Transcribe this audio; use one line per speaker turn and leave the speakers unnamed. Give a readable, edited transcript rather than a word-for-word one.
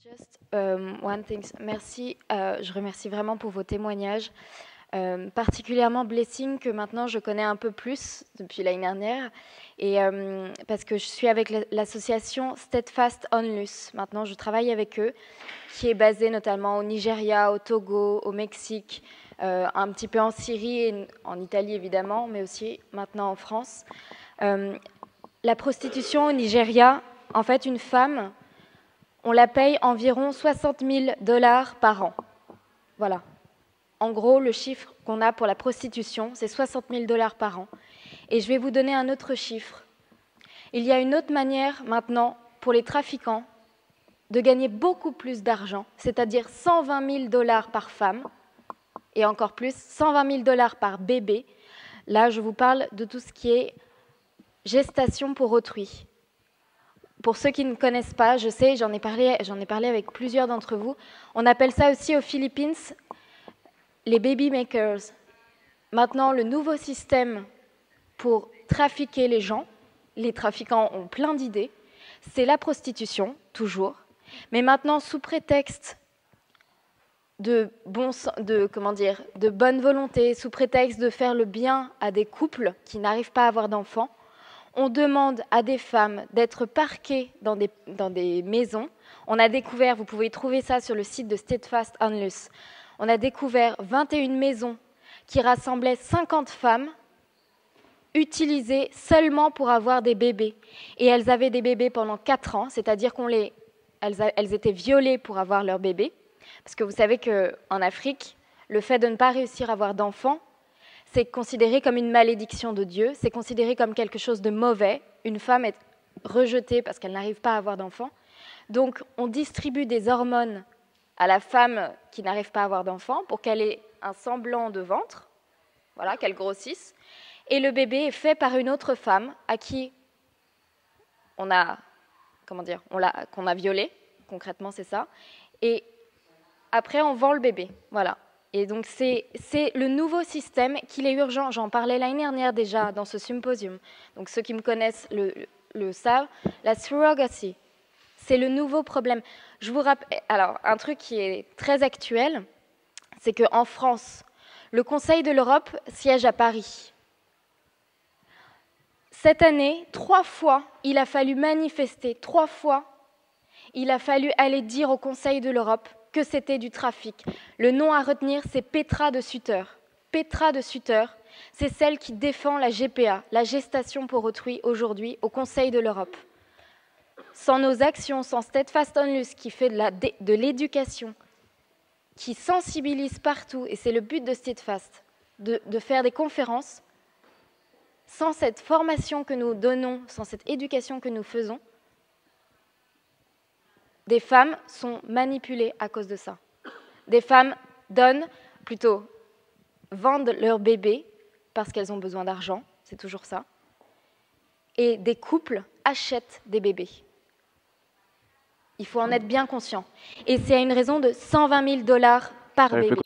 Just one thing. Merci. Je remercie vraiment pour vos témoignages, particulièrement Blessing, que maintenant je connais un peu plus depuis l'année dernière, et parce que je suis avec l'association Steadfast Onlus. Maintenant, je travaille avec eux, qui est basée notamment au Nigeria, au Togo, au Mexique, un petit peu en Syrie et en Italie évidemment, mais aussi maintenant en France. La prostitution au Nigeria, en fait, une femme, on la paye environ 60 000 $ par an. Voilà. En gros, le chiffre qu'on a pour la prostitution, c'est 60 000 $ par an. Et je vais vous donner un autre chiffre. Il y a une autre manière maintenant pour les trafiquants de gagner beaucoup plus d'argent, c'est-à-dire 120 000 $ par femme, et encore plus, 120 000 $ par bébé. Là, je vous parle de tout ce qui est gestation pour autrui. Pour ceux qui ne connaissent pas, je sais, j'en ai parlé avec plusieurs d'entre vous, on appelle ça aussi aux Philippines les baby makers. Maintenant, le nouveau système pour trafiquer les gens, les trafiquants ont plein d'idées, c'est la prostitution, toujours, mais maintenant, sous prétexte de bonne volonté, sous prétexte de faire le bien à des couples qui n'arrivent pas à avoir d'enfants, on demande à des femmes d'être parquées dans des maisons. On a découvert, vous pouvez trouver ça sur le site de Steadfast Onlus, on a découvert 21 maisons qui rassemblaient 50 femmes utilisées seulement pour avoir des bébés. Et elles avaient des bébés pendant 4 ans, c'est-à-dire elles étaient violées pour avoir leur bébé. Parce que vous savez qu'en Afrique, le fait de ne pas réussir à avoir d'enfants, c'est considéré comme une malédiction de Dieu, c'est considéré comme quelque chose de mauvais. Une femme est rejetée parce qu'elle n'arrive pas à avoir d'enfants. Donc, on distribue des hormones à la femme qui n'arrive pas à avoir d'enfants pour qu'elle ait un semblant de ventre, voilà, qu'elle grossisse. Et le bébé est fait par une autre femme à qui qu'on a violée, concrètement c'est ça. Et après, on vend le bébé, voilà. Et donc, c'est le nouveau système qu'il est urgent. J'en parlais l'année dernière déjà dans ce symposium. Donc, ceux qui me connaissent le savent. La surrogacy, c'est le nouveau problème. Je vous rappelle, alors, un truc qui est très actuel, c'est qu'en France, le Conseil de l'Europe siège à Paris. Cette année, 3 fois, il a fallu manifester, 3 fois, il a fallu aller dire au Conseil de l'Europe que c'était du trafic. Le nom à retenir, c'est Petra de Sutter. Petra de Sutter, c'est celle qui défend la GPA, la gestation pour autrui, aujourd'hui, au Conseil de l'Europe. Sans nos actions, sans Steadfast Onlus, qui fait de l'éducation, qui sensibilise partout, et c'est le but de Steadfast, de faire des conférences, sans cette formation que nous donnons, sans cette éducation que nous faisons, des femmes sont manipulées à cause de ça. Des femmes vendent leur bébé parce qu'elles ont besoin d'argent, c'est toujours ça. Et des couples achètent des bébés. Il faut en être bien conscient. Et c'est à une raison de 120 000 $ par bébé.